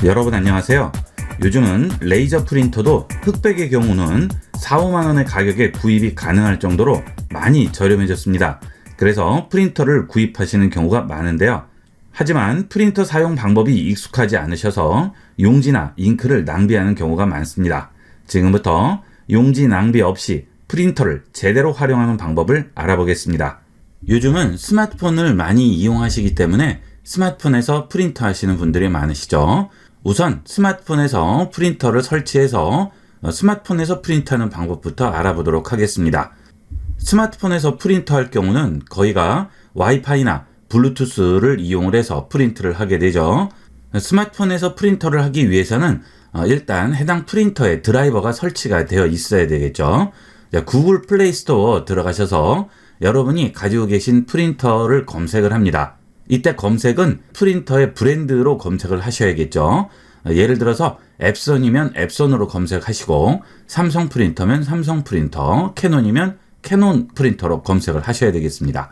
여러분 안녕하세요. 요즘은 레이저 프린터도 흑백의 경우는 4, 5만원의 가격에 구입이 가능할 정도로 많이 저렴해졌습니다. 그래서 프린터를 구입하시는 경우가 많은데요. 하지만 프린터 사용 방법이 익숙하지 않으셔서 용지나 잉크를 낭비하는 경우가 많습니다. 지금부터 용지 낭비 없이 프린터를 제대로 활용하는 방법을 알아보겠습니다. 요즘은 스마트폰을 많이 이용하시기 때문에 스마트폰에서 프린터 하시는 분들이 많으시죠. 우선 스마트폰에서 프린터를 설치해서 스마트폰에서 프린트하는 방법부터 알아보도록 하겠습니다. 스마트폰에서 프린트할 경우는 거의가 와이파이나 블루투스를 이용을 해서 프린트를 하게 되죠. 스마트폰에서 프린터를 하기 위해서는 일단 해당 프린터에 드라이버가 설치가 되어 있어야 되겠죠. 구글 플레이 스토어 들어가셔서 여러분이 가지고 계신 프린터를 검색을 합니다. 이때 검색은 프린터의 브랜드로 검색을 하셔야겠죠. 예를 들어서 앱손이면 앱손으로 검색하시고 삼성 프린터면 삼성 프린터, 캐논이면 캐논 프린터로 검색을 하셔야 되겠습니다.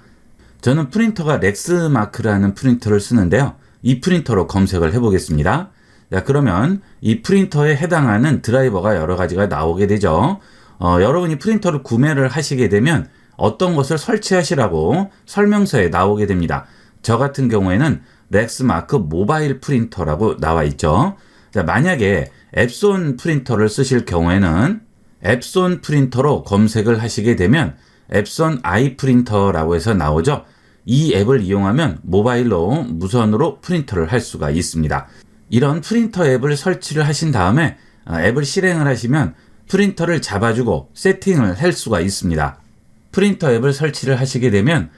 저는 프린터가 렉스마크라는 프린터를 쓰는데요. 이 프린터로 검색을 해보겠습니다. 자, 그러면 이 프린터에 해당하는 드라이버가 여러 가지가 나오게 되죠. 여러분이 프린터를 구매를 하시게 되면 어떤 것을 설치하시라고 설명서에 나오게 됩니다. 저 같은 경우에는 렉스마크 모바일 프린터라고 나와 있죠. 자, 만약에 앱손 프린터를 쓰실 경우에는 앱손 프린터로 검색을 하시게 되면 앱손 아이 프린터라고 해서 나오죠. 이 앱을 이용하면 모바일로 무선으로 프린터를 할 수가 있습니다. 이런 프린터 앱을 설치를 하신 다음에 앱을 실행을 하시면 프린터를 잡아주고 세팅을 할 수가 있습니다. 프린터 앱을 설치를 하시게 되면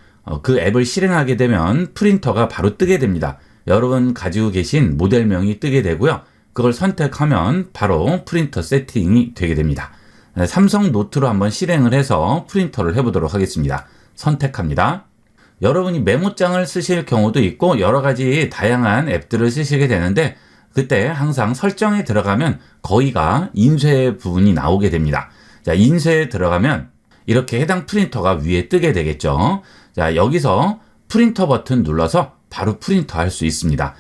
그 앱을 실행하게 되면 프린터가 바로 뜨게 됩니다. 여러분 가지고 계신 모델명이 뜨게 되고요. 그걸 선택하면 바로 프린터 세팅이 되게 됩니다. 삼성 노트로 한번 실행을 해서 프린터를 해보도록 하겠습니다. 선택합니다. 여러분이 메모장을 쓰실 경우도 있고 여러 가지 다양한 앱들을 쓰시게 되는데 그때 항상 설정에 들어가면 거의가 인쇄 부분이 나오게 됩니다. 자, 인쇄에 들어가면 이렇게 해당 프린터가 위에 뜨게 되겠죠. 자, 여기서 프린터 버튼 눌러서 바로 프린터 할 수 있습니다.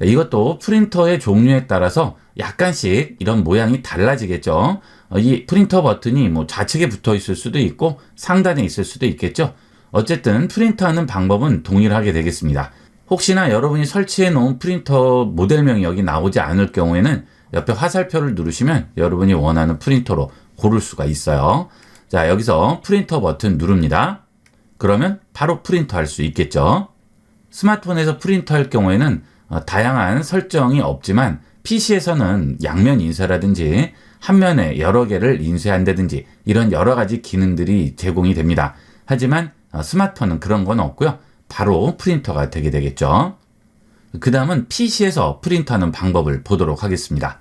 이것도 프린터의 종류에 따라서 약간씩 이런 모양이 달라지겠죠. 이 프린터 버튼이 뭐 좌측에 붙어 있을 수도 있고 상단에 있을 수도 있겠죠. 어쨌든 프린터하는 방법은 동일하게 되겠습니다. 혹시나 여러분이 설치해 놓은 프린터 모델명이 여기 나오지 않을 경우에는 옆에 화살표를 누르시면 여러분이 원하는 프린터로 고를 수가 있어요. 자, 여기서 프린터 버튼 누릅니다. 그러면 바로 프린터 할 수 있겠죠. 스마트폰에서 프린터 할 경우에는 다양한 설정이 없지만 PC에서는 양면 인쇄라든지 한 면에 여러 개를 인쇄한다든지 이런 여러 가지 기능들이 제공이 됩니다. 하지만 스마트폰은 그런 건 없고요. 바로 프린터가 되게 되겠죠. 그 다음은 PC에서 프린터하는 방법을 보도록 하겠습니다.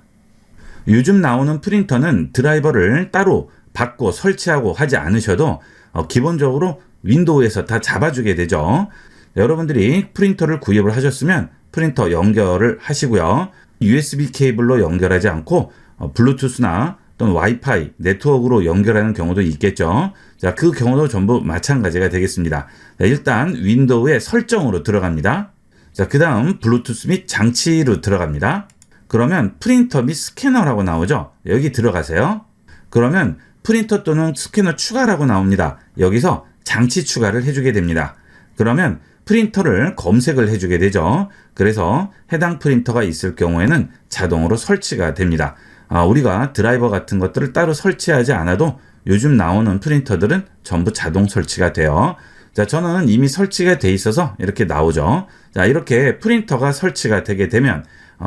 요즘 나오는 프린터는 드라이버를 따로 받고 설치하고 하지 않으셔도 기본적으로 윈도우에서 다 잡아주게 되죠. 여러분들이 프린터를 구입을 하셨으면 프린터 연결을 하시고요. USB 케이블로 연결하지 않고 블루투스나 또는 와이파이 네트워크로 연결하는 경우도 있겠죠. 자, 그 경우도 전부 마찬가지가 되겠습니다. 자, 일단 윈도우의 설정으로 들어갑니다. 자, 그 다음 블루투스 및 장치로 들어갑니다. 그러면 프린터 및 스캐너라고 나오죠. 여기 들어가세요. 그러면 프린터 또는 스캐너 추가라고 나옵니다. 여기서 장치 추가를 해주게 됩니다. 그러면 프린터를 검색을 해주게 되죠. 그래서 해당 프린터가 있을 경우에는 자동으로 설치가 됩니다. 우리가 드라이버 같은 것들을 따로 설치하지 않아도 요즘 나오는 프린터들은 전부 자동 설치가 돼요. 자, 저는 이미 설치가 돼 있어서 이렇게 나오죠. 자, 이렇게 프린터가 설치가 되게 되면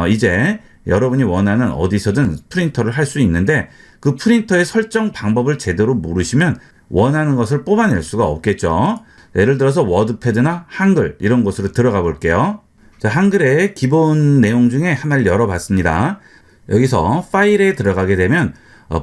이제 여러분이 원하는 어디서든 프린터를 할 수 있는데 그 프린터의 설정 방법을 제대로 모르시면 원하는 것을 뽑아낼 수가 없겠죠. 예를 들어서 워드패드나 한글 이런 곳으로 들어가 볼게요. 자, 한글의 기본 내용 중에 하나를 열어봤습니다. 여기서 파일에 들어가게 되면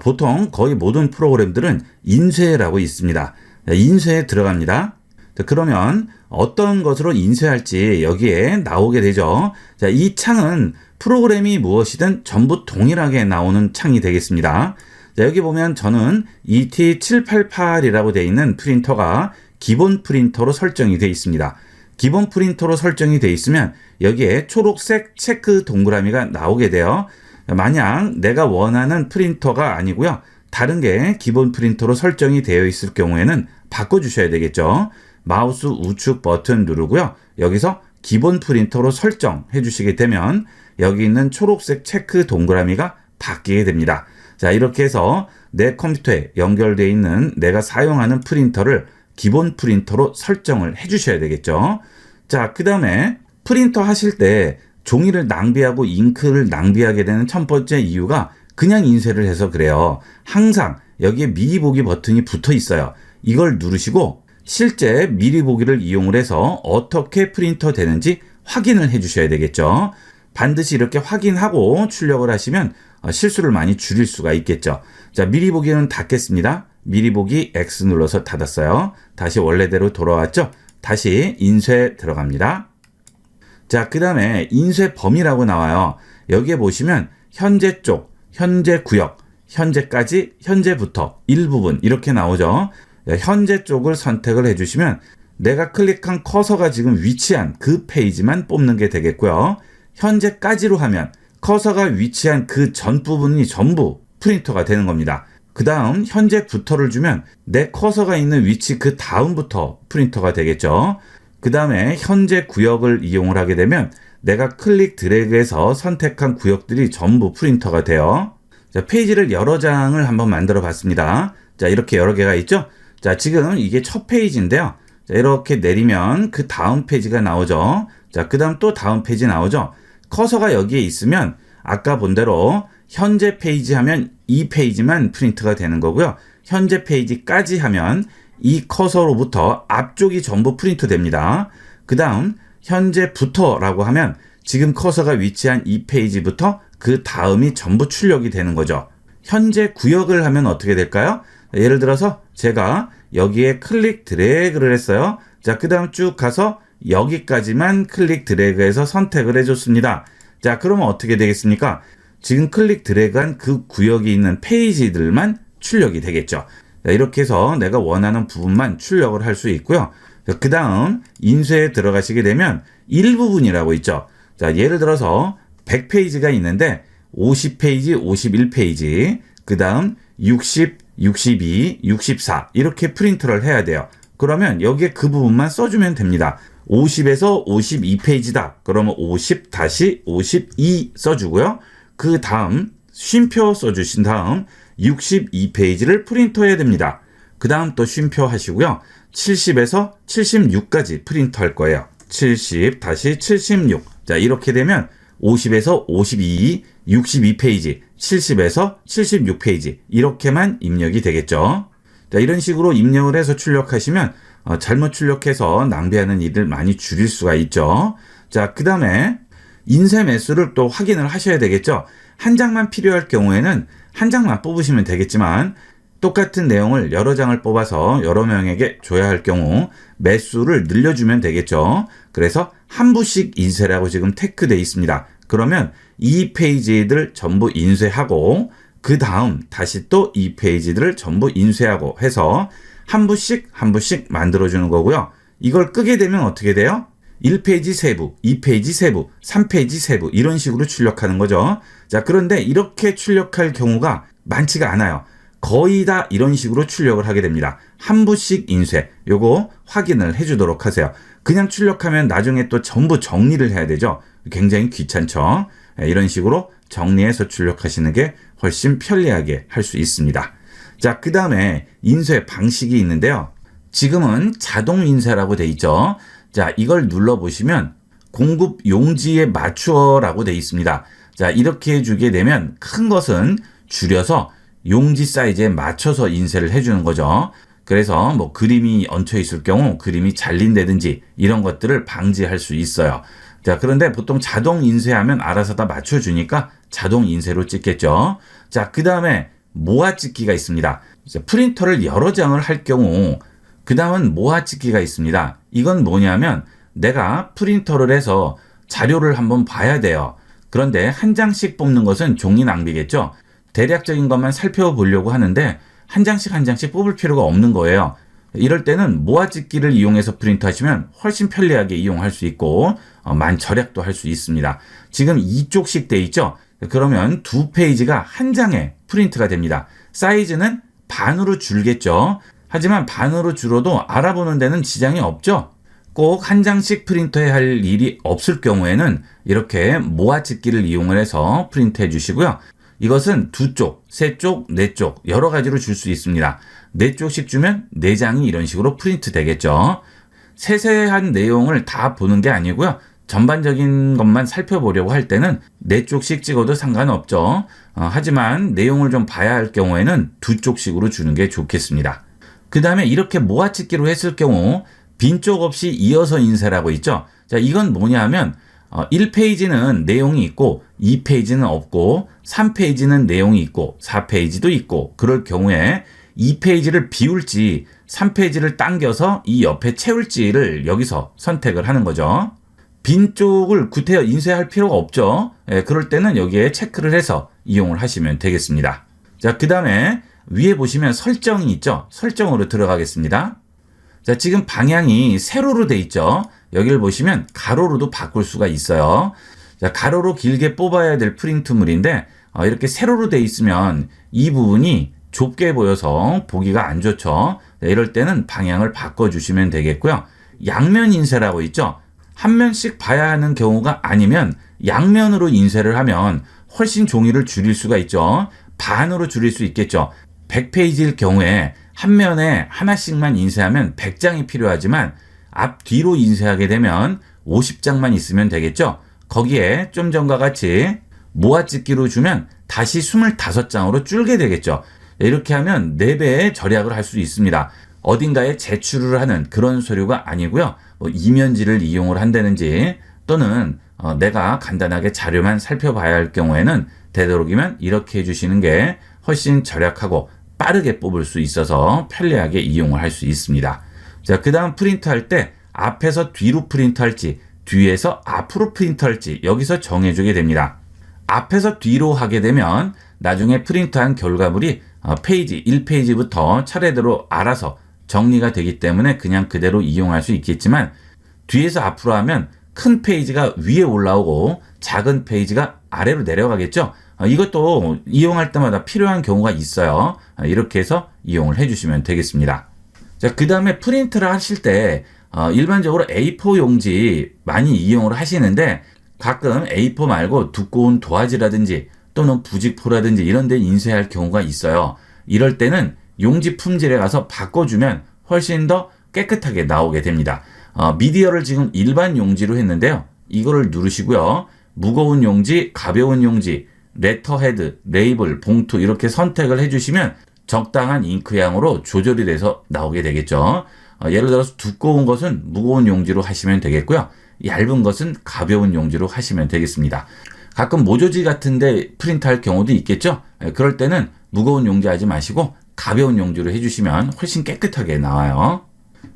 보통 거의 모든 프로그램들은 인쇄라고 있습니다. 인쇄에 들어갑니다. 자, 그러면 어떤 것으로 인쇄할지 여기에 나오게 되죠. 자, 이 창은 프로그램이 무엇이든 전부 동일하게 나오는 창이 되겠습니다. 자, 여기 보면 저는 ET788이라고 되어 있는 프린터가 기본 프린터로 설정이 되어 있습니다. 기본 프린터로 설정이 되어 있으면 여기에 초록색 체크 동그라미가 나오게 돼요. 만약 내가 원하는 프린터가 아니고요. 다른 게 기본 프린터로 설정이 되어 있을 경우에는 바꿔주셔야 되겠죠. 마우스 우측 버튼 누르고요. 여기서 기본 프린터로 설정해 주시게 되면 여기 있는 초록색 체크 동그라미가 바뀌게 됩니다. 자, 이렇게 해서 내 컴퓨터에 연결되어 있는 내가 사용하는 프린터를 기본 프린터로 설정을 해 주셔야 되겠죠. 자, 그 다음에 프린터 하실 때 종이를 낭비하고 잉크를 낭비하게 되는 첫 번째 이유가 그냥 인쇄를 해서 그래요. 항상 여기에 미리 보기 버튼이 붙어 있어요. 이걸 누르시고 실제 미리 보기를 이용을 해서 어떻게 프린터 되는지 확인을 해 주셔야 되겠죠. 반드시 이렇게 확인하고 출력을 하시면 실수를 많이 줄일 수가 있겠죠. 자, 미리 보기는 닫겠습니다. 미리 보기 X 눌러서 닫았어요. 다시 원래대로 돌아왔죠. 다시 인쇄 들어갑니다. 자, 그 다음에 인쇄 범위라고 나와요. 여기에 보시면 현재 쪽, 현재 구역, 현재까지, 현재부터, 일부분 이렇게 나오죠. 현재 쪽을 선택을 해주시면 내가 클릭한 커서가 지금 위치한 그 페이지만 뽑는 게 되겠고요. 현재까지로 하면 커서가 위치한 그 전 부분이 전부 프린터가 되는 겁니다. 그 다음 현재부터를 주면 내 커서가 있는 위치 그 다음부터 프린터가 되겠죠. 그 다음에 현재 구역을 이용을 하게 되면 내가 클릭 드래그해서 선택한 구역들이 전부 프린터가 돼요. 자, 페이지를 여러 장을 한번 만들어 봤습니다. 자, 이렇게 여러 개가 있죠. 자, 지금 이게 첫 페이지인데요. 자, 이렇게 내리면 그 다음 페이지가 나오죠. 자, 그 다음 또 다음 페이지 나오죠. 커서가 여기에 있으면 아까 본 대로 현재 페이지 하면 이 페이지만 프린트가 되는 거고요. 현재 페이지까지 하면 이 커서로부터 앞쪽이 전부 프린트 됩니다. 그 다음 현재부터라고 하면 지금 커서가 위치한 이 페이지부터 그 다음이 전부 출력이 되는 거죠. 현재 구역을 하면 어떻게 될까요? 예를 들어서 제가 여기에 클릭 드래그를 했어요. 자, 그 다음 쭉 가서 여기까지만 클릭 드래그해서 선택을 해줬습니다. 자, 그러면 어떻게 되겠습니까? 지금 클릭 드래그한 그 구역이 있는 페이지들만 출력이 되겠죠. 자, 이렇게 해서 내가 원하는 부분만 출력을 할 수 있고요. 그 다음 인쇄에 들어가시게 되면 일부분이라고 있죠. 자, 예를 들어서 100페이지가 있는데 50페이지, 51페이지, 그 다음 60, 62, 64 이렇게 프린트를 해야 돼요. 그러면 여기에 그 부분만 써주면 됩니다. 50에서 52페이지다. 그러면 50-52 써주고요. 그 다음 쉼표 써주신 다음 62페이지를 프린터해야 됩니다. 그 다음 또 쉼표 하시고요. 70에서 76까지 프린터할 거예요. 70-76. 자, 이렇게 되면 50에서 52, 62페이지, 70에서 76페이지 이렇게만 입력이 되겠죠. 자, 이런 식으로 입력을 해서 출력하시면 잘못 출력해서 낭비하는 일을 많이 줄일 수가 있죠. 자, 그 다음에 인쇄 매수를 또 확인을 하셔야 되겠죠. 한 장만 필요할 경우에는 한 장만 뽑으시면 되겠지만 똑같은 내용을 여러 장을 뽑아서 여러 명에게 줘야 할 경우 매수를 늘려주면 되겠죠. 그래서 한 부씩 인쇄라고 지금 태그되어 있습니다. 그러면 이 페이지들 전부 인쇄하고 그 다음 다시 또 이 페이지들을 전부 인쇄하고 해서 한 부씩 한 부씩 만들어주는 거고요. 이걸 끄게 되면 어떻게 돼요? 1페이지 세부, 2페이지 세부, 3페이지 세부 이런 식으로 출력하는 거죠. 자, 그런데 이렇게 출력할 경우가 많지가 않아요. 거의 다 이런 식으로 출력을 하게 됩니다. 한 부씩 인쇄, 요거 확인을 해주도록 하세요. 그냥 출력하면 나중에 또 전부 정리를 해야 되죠. 굉장히 귀찮죠. 이런 식으로 정리해서 출력하시는 게 훨씬 편리하게 할 수 있습니다. 자, 그 다음에 인쇄 방식이 있는데요. 지금은 자동 인쇄라고 돼 있죠. 자, 이걸 눌러보시면 공급 용지에 맞추어라고 돼 있습니다. 자, 이렇게 해주게 되면 큰 것은 줄여서 용지 사이즈에 맞춰서 인쇄를 해주는 거죠. 그래서 뭐 그림이 얹혀 있을 경우 그림이 잘린다든지 이런 것들을 방지할 수 있어요. 자, 그런데 보통 자동 인쇄하면 알아서 다 맞춰주니까 자동 인쇄로 찍겠죠. 자, 그 다음에 모아 찍기가 있습니다. 프린터를 여러 장을 할 경우 그 다음은 모아 찍기가 있습니다. 이건 뭐냐면 내가 프린터를 해서 자료를 한번 봐야 돼요. 그런데 한 장씩 뽑는 것은 종이 낭비겠죠. 대략적인 것만 살펴보려고 하는데 한 장씩 한 장씩 뽑을 필요가 없는 거예요. 이럴 때는 모아찍기를 이용해서 프린트 하시면 훨씬 편리하게 이용할 수 있고 만 절약도 할 수 있습니다. 지금 2쪽씩 돼 있죠? 그러면 2페이지가 한 장에 프린트가 됩니다. 사이즈는 반으로 줄겠죠? 하지만 반으로 줄어도 알아보는 데는 지장이 없죠? 꼭 한 장씩 프린트해야 할 일이 없을 경우에는 이렇게 모아찍기를 이용을 해서 프린트해 주시고요. 이것은 2쪽, 3쪽, 4쪽 여러 가지로 줄 수 있습니다. 4쪽씩 주면 4장이 이런 식으로 프린트 되겠죠. 세세한 내용을 다 보는 게 아니고요. 전반적인 것만 살펴보려고 할 때는 4쪽씩 찍어도 상관없죠. 하지만 내용을 좀 봐야 할 경우에는 2쪽씩으로 주는 게 좋겠습니다. 그 다음에 이렇게 모아찍기로 했을 경우 빈쪽 없이 이어서 인쇄라고 있죠. 자, 이건 뭐냐 하면 1페이지는 내용이 있고 2페이지는 없고 3페이지는 내용이 있고 4페이지도 있고 그럴 경우에 2페이지를 비울지 3페이지를 당겨서 이 옆에 채울지를 여기서 선택을 하는 거죠. 빈 쪽을 구태여 인쇄할 필요가 없죠. 그럴 때는 여기에 체크를 해서 이용을 하시면 되겠습니다. 자, 그 다음에 위에 보시면 설정이 있죠. 설정으로 들어가겠습니다. 자, 지금 방향이 세로로 돼 있죠. 여기를 보시면 가로로도 바꿀 수가 있어요. 자, 가로로 길게 뽑아야 될 프린트물인데 이렇게 세로로 돼 있으면 이 부분이 좁게 보여서 보기가 안 좋죠. 자, 이럴 때는 방향을 바꿔주시면 되겠고요. 양면 인쇄라고 있죠. 한 면씩 봐야 하는 경우가 아니면 양면으로 인쇄를 하면 훨씬 종이를 줄일 수가 있죠. 반으로 줄일 수 있겠죠. 100페이지일 경우에 한 면에 하나씩만 인쇄하면 100장이 필요하지만 앞뒤로 인쇄하게 되면 50장만 있으면 되겠죠. 거기에 좀 전과 같이 모아찍기로 주면 다시 25장으로 줄게 되겠죠. 이렇게 하면 4배의 절약을 할 수 있습니다. 어딘가에 제출을 하는 그런 서류가 아니고요. 이면지를 이용을 한다든지 또는 내가 간단하게 자료만 살펴봐야 할 경우에는 되도록이면 이렇게 해주시는 게 훨씬 절약하고 빠르게 뽑을 수 있어서 편리하게 이용을 할 수 있습니다. 자, 그 다음 프린트할 때 앞에서 뒤로 프린트할지 뒤에서 앞으로 프린트할지 여기서 정해주게 됩니다. 앞에서 뒤로 하게 되면 나중에 프린트한 결과물이 페이지 1페이지부터 차례대로 알아서 정리가 되기 때문에 그냥 그대로 이용할 수 있겠지만 뒤에서 앞으로 하면 큰 페이지가 위에 올라오고 작은 페이지가 아래로 내려가겠죠. 이것도 이용할 때마다 필요한 경우가 있어요. 이렇게 해서 이용을 해주시면 되겠습니다. 자, 그 다음에 프린트를 하실 때 일반적으로 A4 용지 많이 이용을 하시는데 가끔 A4 말고 두꺼운 도화지라든지 또는 부직포라든지 이런 데 인쇄할 경우가 있어요. 이럴 때는 용지 품질에 가서 바꿔주면 훨씬 더 깨끗하게 나오게 됩니다. 미디어를 지금 일반 용지로 했는데요. 이거를 누르시고요. 무거운 용지, 가벼운 용지, 레터헤드, 레이블, 봉투 이렇게 선택을 해주시면 적당한 잉크양으로 조절이 돼서 나오게 되겠죠. 예를 들어서 두꺼운 것은 무거운 용지로 하시면 되겠고요. 얇은 것은 가벼운 용지로 하시면 되겠습니다. 가끔 모조지 같은데 프린트할 경우도 있겠죠. 그럴 때는 무거운 용지 하지 마시고 가벼운 용지로 해주시면 훨씬 깨끗하게 나와요.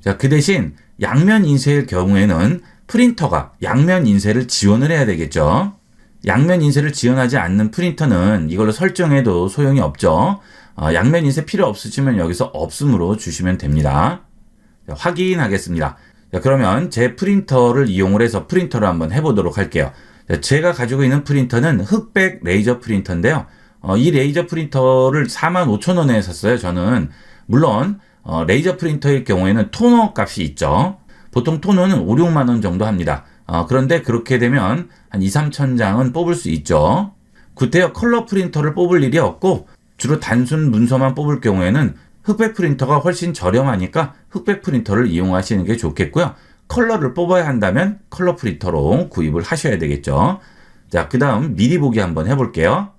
자, 그 대신 양면 인쇄의 경우에는 프린터가 양면 인쇄를 지원을 해야 되겠죠. 양면 인쇄를 지원하지 않는 프린터는 이걸로 설정해도 소용이 없죠. 양면 인쇄 필요 없으시면 여기서 없음으로 주시면 됩니다. 자, 확인하겠습니다. 자, 그러면 제 프린터를 이용을 해서 프린터를 한번 해보도록 할게요. 자, 제가 가지고 있는 프린터는 흑백 레이저 프린터인데요. 이 레이저 프린터를 45,000원에 샀어요. 저는 물론 레이저 프린터일 경우에는 토너 값이 있죠. 보통 토너는 5, 6만 원 정도 합니다. 그런데 그렇게 되면 한 2, 3천 장은 뽑을 수 있죠. 구태여 컬러 프린터를 뽑을 일이 없고 주로 단순 문서만 뽑을 경우에는 흑백 프린터가 훨씬 저렴하니까 흑백 프린터를 이용하시는 게 좋겠고요. 컬러를 뽑아야 한다면 컬러 프린터로 구입을 하셔야 되겠죠. 자, 그 다음 미리 보기 한번 해볼게요.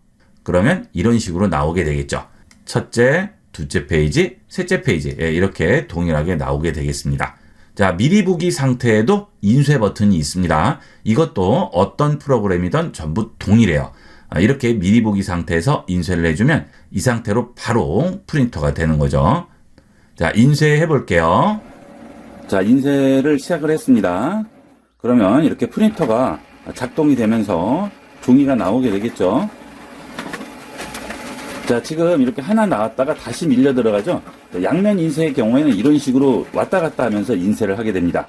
그러면 이런 식으로 나오게 되겠죠. 첫째, 둘째 페이지, 셋째 페이지 이렇게 동일하게 나오게 되겠습니다. 자, 미리 보기 상태에도 인쇄 버튼이 있습니다. 이것도 어떤 프로그램이든 전부 동일해요. 이렇게 미리 보기 상태에서 인쇄를 해주면 이 상태로 바로 프린터가 되는 거죠. 자, 인쇄해 볼게요. 자, 인쇄를 시작을 했습니다. 그러면 이렇게 프린터가 작동이 되면서 종이가 나오게 되겠죠. 자, 지금 이렇게 하나 나왔다가 다시 밀려 들어가죠. 양면 인쇄의 경우에는 이런 식으로 왔다 갔다 하면서 인쇄를 하게 됩니다.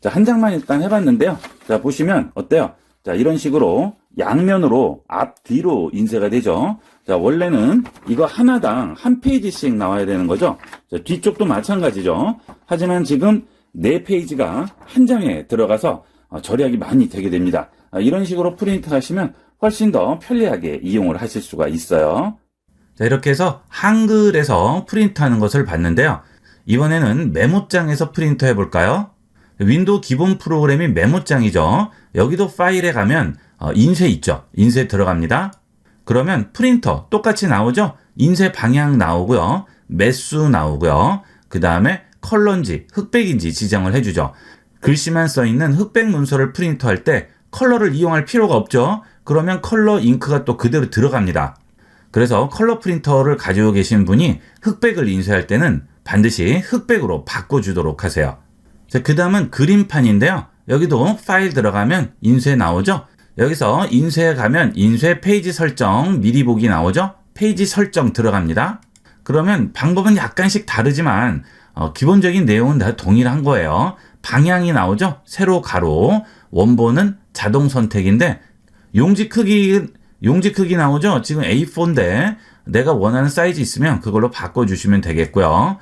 자, 한 장만 일단 해봤는데요. 자, 보시면 어때요? 자, 이런 식으로 양면으로 앞, 뒤로 인쇄가 되죠. 자, 원래는 이거 하나당 한 페이지씩 나와야 되는 거죠. 자, 뒤쪽도 마찬가지죠. 하지만 지금 4페이지가 한 장에 들어가서 절약이 많이 되게 됩니다. 이런 식으로 프린트 하시면 훨씬 더 편리하게 이용을 하실 수가 있어요. 자, 이렇게 해서 한글에서 프린트하는 것을 봤는데요. 이번에는 메모장에서 프린트 해볼까요? 윈도우 기본 프로그램이 메모장이죠. 여기도 파일에 가면 인쇄 있죠. 인쇄 들어갑니다. 그러면 프린터 똑같이 나오죠. 인쇄 방향 나오고요. 매수 나오고요. 그 다음에 컬러인지 흑백인지 지정을 해주죠. 글씨만 써있는 흑백 문서를 프린트할 때 컬러를 이용할 필요가 없죠. 그러면 컬러 잉크가 또 그대로 들어갑니다. 그래서 컬러 프린터를 가지고 계신 분이 흑백을 인쇄할 때는 반드시 흑백으로 바꿔주도록 하세요. 자, 그 다음은 그림판인데요. 여기도 파일 들어가면 인쇄 나오죠. 여기서 인쇄에 가면 인쇄 페이지 설정 미리 보기 나오죠. 페이지 설정 들어갑니다. 그러면 방법은 약간씩 다르지만 기본적인 내용은 다 동일한 거예요. 방향이 나오죠. 세로 가로. 원본은 자동 선택인데 용지 크기 나오죠. 지금 A4인데 내가 원하는 사이즈 있으면 그걸로 바꿔주시면 되겠고요.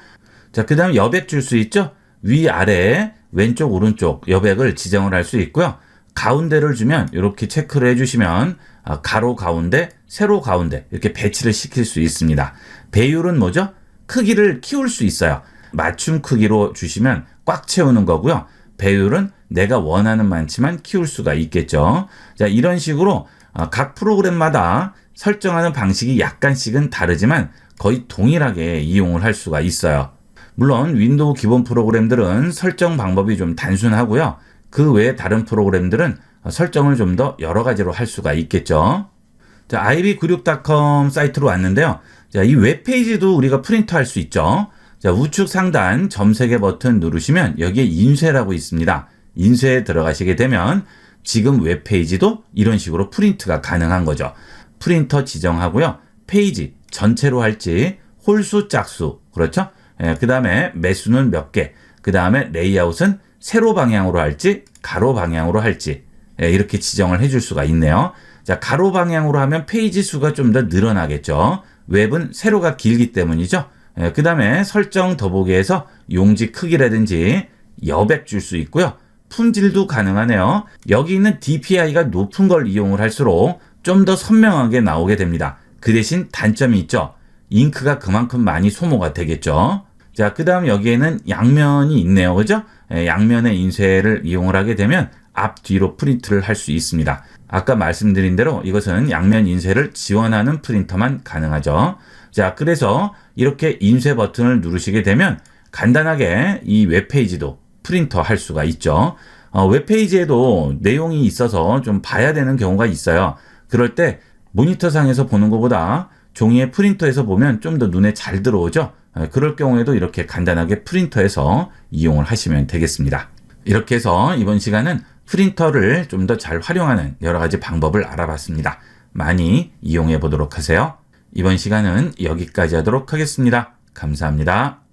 자, 그 다음 여백 줄 수 있죠. 위아래 왼쪽 오른쪽 여백을 지정을 할 수 있고요. 가운데를 주면 이렇게 체크를 해주시면 가로 가운데 세로 가운데 이렇게 배치를 시킬 수 있습니다. 배율은 뭐죠? 크기를 키울 수 있어요. 맞춤 크기로 주시면 꽉 채우는 거고요. 배율은 내가 원하는 만치만 키울 수가 있겠죠. 자, 이런 식으로 각 프로그램마다 설정하는 방식이 약간씩은 다르지만 거의 동일하게 이용을 할 수가 있어요. 물론 윈도우 기본 프로그램들은 설정 방법이 좀 단순하고요. 그 외에 다른 프로그램들은 설정을 좀 더 여러 가지로 할 수가 있겠죠. 자, ib96.com 사이트로 왔는데요. 자, 이 웹페이지도 우리가 프린트할 수 있죠. 자, 우측 상단 점 3개 버튼 누르시면 여기에 인쇄라고 있습니다. 인쇄에 들어가시게 되면 지금 웹페이지도 이런 식으로 프린트가 가능한 거죠. 프린터 지정하고요. 페이지 전체로 할지 홀수 짝수 그렇죠? 그 다음에 매수는 몇 개, 그 다음에 레이아웃은 세로 방향으로 할지 가로 방향으로 할지 이렇게 지정을 해줄 수가 있네요. 자, 가로 방향으로 하면 페이지 수가 좀 더 늘어나겠죠. 웹은 세로가 길기 때문이죠. 그 다음에 설정 더보기에서 용지 크기라든지 여백 줄 수 있고요. 품질도 가능하네요. 여기 있는 DPI가 높은 걸 이용을 할수록 좀 더 선명하게 나오게 됩니다. 그 대신 단점이 있죠. 잉크가 그만큼 많이 소모가 되겠죠. 자, 그 다음 여기에는 양면이 있네요. 그죠? 양면의 인쇄를 이용을 하게 되면 앞, 뒤로 프린트를 할 수 있습니다. 아까 말씀드린 대로 이것은 양면 인쇄를 지원하는 프린터만 가능하죠. 자, 그래서 이렇게 인쇄 버튼을 누르시게 되면 간단하게 이 웹페이지도 프린터 할 수가 있죠. 웹페이지에도 내용이 있어서 좀 봐야 되는 경우가 있어요. 그럴 때 모니터상에서 보는 것보다 종이의 프린터에서 보면 좀 더 눈에 잘 들어오죠. 그럴 경우에도 이렇게 간단하게 프린터에서 이용을 하시면 되겠습니다. 이렇게 해서 이번 시간은 프린터를 좀 더 잘 활용하는 여러 가지 방법을 알아봤습니다. 많이 이용해 보도록 하세요. 이번 시간은 여기까지 하도록 하겠습니다. 감사합니다.